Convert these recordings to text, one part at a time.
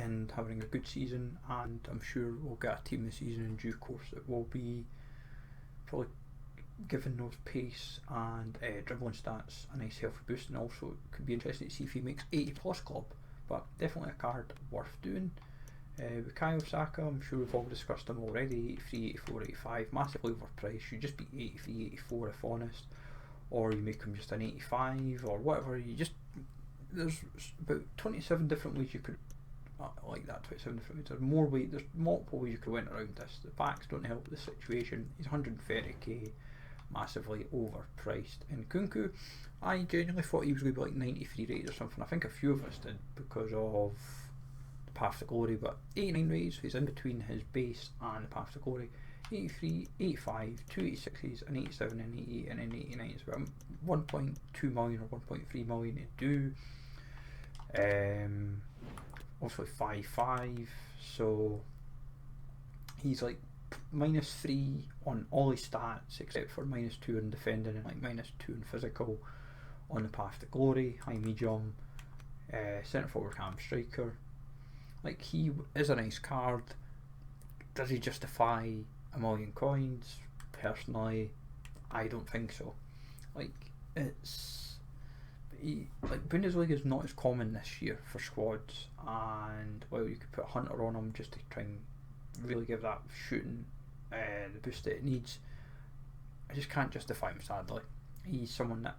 and having a good season, and I'm sure we'll get a team this season in due course that will be probably giving those pace and dribbling stats a nice healthy boost, and also it could be interesting to see if he makes 80 plus club, but definitely a card worth doing. Bukayo Saka, I'm sure we've all discussed him already, 83, 84, 85, massively overpriced, should just be 83, 84 if honest, or you make him just an 85 or whatever. There's about 27 different ways you could, like that, 27 different ways, there's multiple ways you could went around this. The packs don't help the situation. He's 130k, massively overpriced. And Nkunku, I genuinely thought he was going to be like 93 rated or something. I think a few of us did because of the Path to Glory, but 89 rated, so he's in between his base and the Path to Glory. 83, 85, 2 86s, an 87, an 88, and an 89 is about 1.2 million or 1.3 million to do. Also 5'5", so he's like -3 on all his stats except for -2 in defending and like -2 in physical on the Path to Glory. High medium, centre forward, cam striker. Like, he is a nice card. Does he justify a million coins? Personally, I don't think so. Like, Bundesliga is not as common this year for squads, and while you could put a hunter on him just to try and really give that shooting the boost that it needs, I just can't justify him, sadly. He's someone that,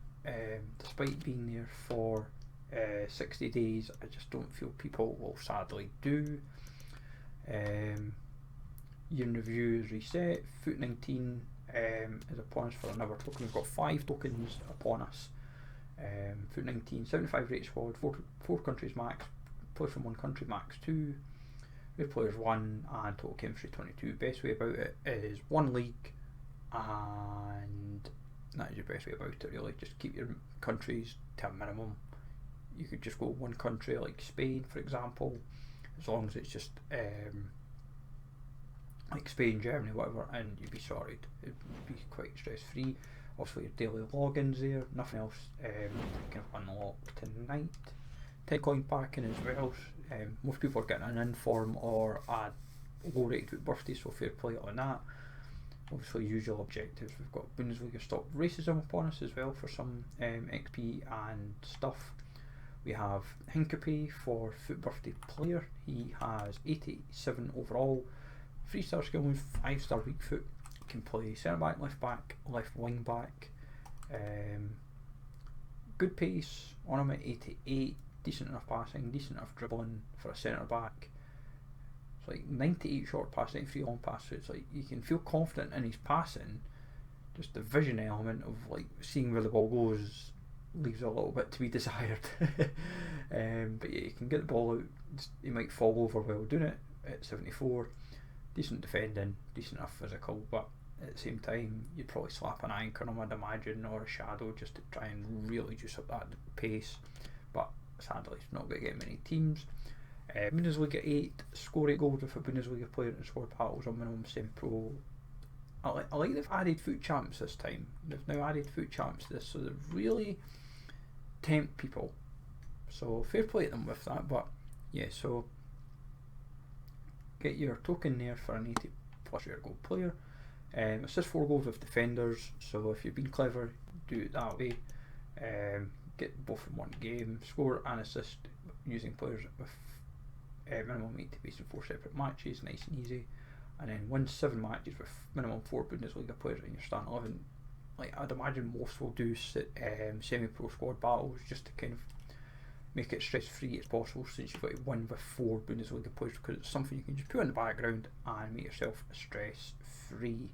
despite being there for 60 days, I just don't feel people will sadly do. Year in review is reset. FUT 19 is upon us for another token. We've got 5 tokens upon us. FUT 19, 75 rate squad, 4 countries max, players from 1 country max 2, rate players 1, and total chemistry 22. Best way about it is 1 league, and that is your best way about it really. Just keep your countries to a minimum. You could just go 1 country like Spain for example, as long as it's just like Spain, Germany, whatever, and you'd be sorted. It'd be quite stress free. Also your daily logins there, nothing else kind of unlocked tonight. 10 coin packing as well. Most people are getting an inform or a low rated birthday, so fair play on that. Obviously usual objectives, we've got Bundesliga stop racism upon us as well for some XP and stuff. We have Hincapie for FUT Birthday Player. He has 87 overall, 3-star skill move, 5-star weak foot. Can play centre back, left wing back. Good pace on him at 88, decent enough passing, decent enough dribbling for a centre back. It's like 98 short pass, 93 long pass, so it's like you can feel confident in his passing. Just the vision element of like seeing where the ball goes leaves a little bit to be desired. But yeah, you can get the ball out. He might fall over while doing it at 74. Decent defending, decent enough physical, but at the same time you'd probably slap an anchor on him, I'd imagine, or a shadow, just to try and really juice up that pace. But sadly it's not going to get many teams. Bundesliga 8, score 8 goals with a Bundesliga player and score battles on minimum semi-pro. I like they've added FUT Champs this time. They've now added FUT Champs to this, so they really tempt people. So fair play to them with that. But yeah, so get your token there for an 80 plus year goal player. Assist 4 goals with defenders, so if you've been clever, do it that way. Get both in one game. Score and assist using players with minimum 80 based on 4 separate matches, nice and easy. And then win 7 matches with minimum 4 Bundesliga players in your starting 11. Like, I'd imagine most will do semi-pro squad battles just to kind of make it stress free as possible, since you've got to win with 4 Bundesliga players, because it's something you can just put in the background and make yourself stress free.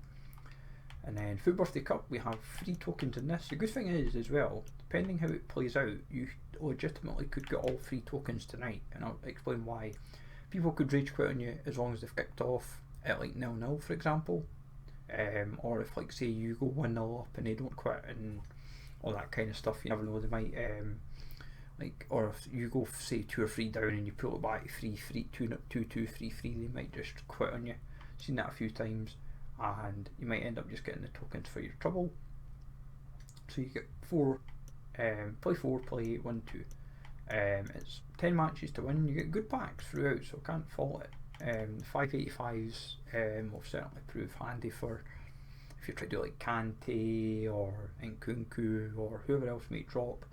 And then FUT Birthday Cup, we have 3 tokens in this. The good thing is as well, depending how it plays out, you legitimately could get all 3 tokens tonight, and I'll explain why. People could rage quit on you as long as they've kicked off at like 0-0 for example, or if like say you go 1-0 up and they don't quit and all that kind of stuff. You never know, they might like, or if you go say 2 or 3 down and you pull it back 3-3, 2-2, 3-3, they might just quit on you. Seen that a few times, and you might end up just getting the tokens for your trouble. So you get 4, play 4, play 8, 1, 2. It's 10 matches to win. You get good packs throughout, so can't fault it. The 585s will certainly prove handy for if you try to do like Kante or Nkunku or whoever else may drop.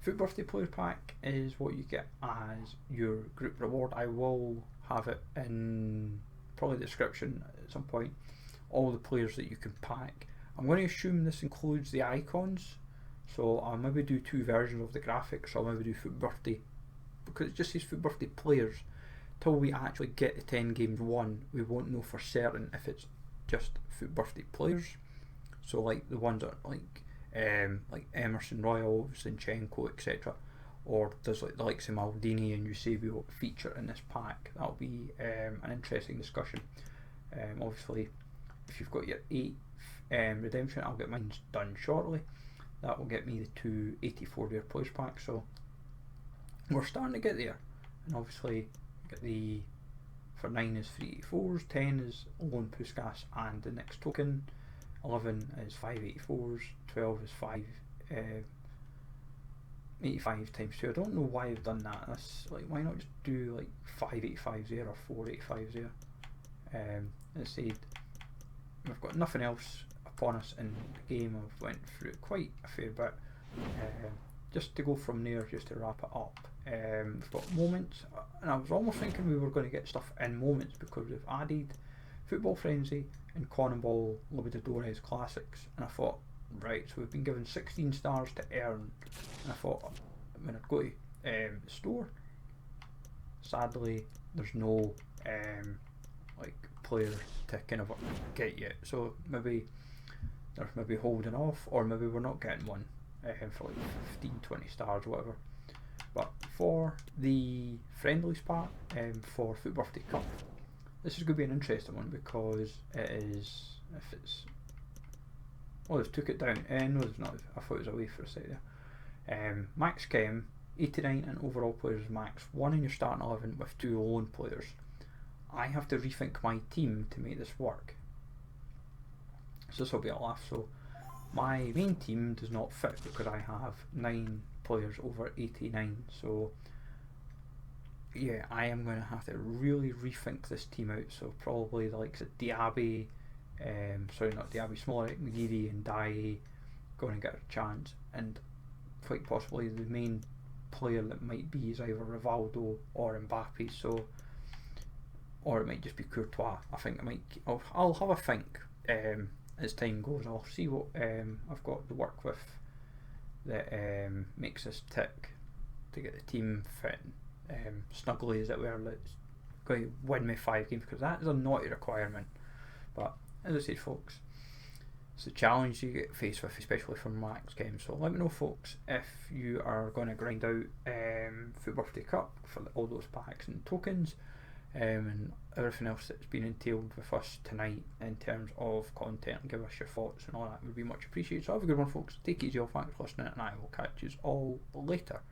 FUT Birthday Player Pack is what you get as your group reward. I will have it in probably the description at some point, all the players that you can pack. I'm going to assume this includes the icons, so I'll maybe do 2 versions of the graphics. I'll maybe do FUT Birthday, because it just says FUT Birthday Players. Till we actually get the 10 games won, we won't know for certain if it's just FUT Birthday Players. So like the ones that are like Emerson Royal, Zinchenko, etc. Or does like the likes of Maldini and Eusebio feature in this pack? That'll be an interesting discussion. Obviously, if you've got your 8th redemption, I'll get mine done shortly. That will get me the 2 84 rare players packs. So we're starting to get there. And obviously, get the for 9 is 384s, 10 is Lone Puskas and the next token, 11 is 584s, 12 is 85 times 2. I don't know why I've done that. That's like, why not just do like 585s there or 485s there? As I said, we've got nothing else upon us in the game. I've went through it quite a fair bit. Just to go from there, just to wrap it up, we've got moments, and I was almost thinking we were going to get stuff in moments because we've added Football Frenzy and Cannonball Libertadores Classics, and I thought, right, so we've been given 16 stars to earn, and I thought when I'd go to the store, sadly there's no like players to kind of get yet, so maybe they're maybe holding off, or maybe we're not getting one for like 15-20 stars or whatever. But for the friendlies part, for FUT Birthday Cup, this is going to be an interesting one because it is, if it's, oh, they've took it down, no they've not, I thought it was away for a second there. Max Chem, 89 and overall players max, 1 in your starting 11 with 2 lone players. I have to rethink my team to make this work, so this will be a laugh. So my main team does not fit because I have 9 players over 89, so yeah, I am going to have to really rethink this team out. So probably the likes of Diaby, sorry not Diaby, Smolarek, McGeady and Dye going to get a chance, and quite possibly the main player that might be is either Rivaldo or Mbappe, so, or it might just be Courtois. I think it might, I'll have a think as time goes. I'll see what I've got to work with that makes us tick to get the team fit snugly, as it were. Let's go win me 5 games, because that is a naughty requirement. But as I said, folks, it's a challenge you get faced with, especially from Max games. So let me know, folks, if you are going to grind out FUT Birthday Cup for all those packs and tokens, and everything else that's been entailed with us tonight in terms of content, and give us your thoughts and all that would be much appreciated. So have a good one, folks. Take it easy, all, thanks for listening, and I will catch you all later.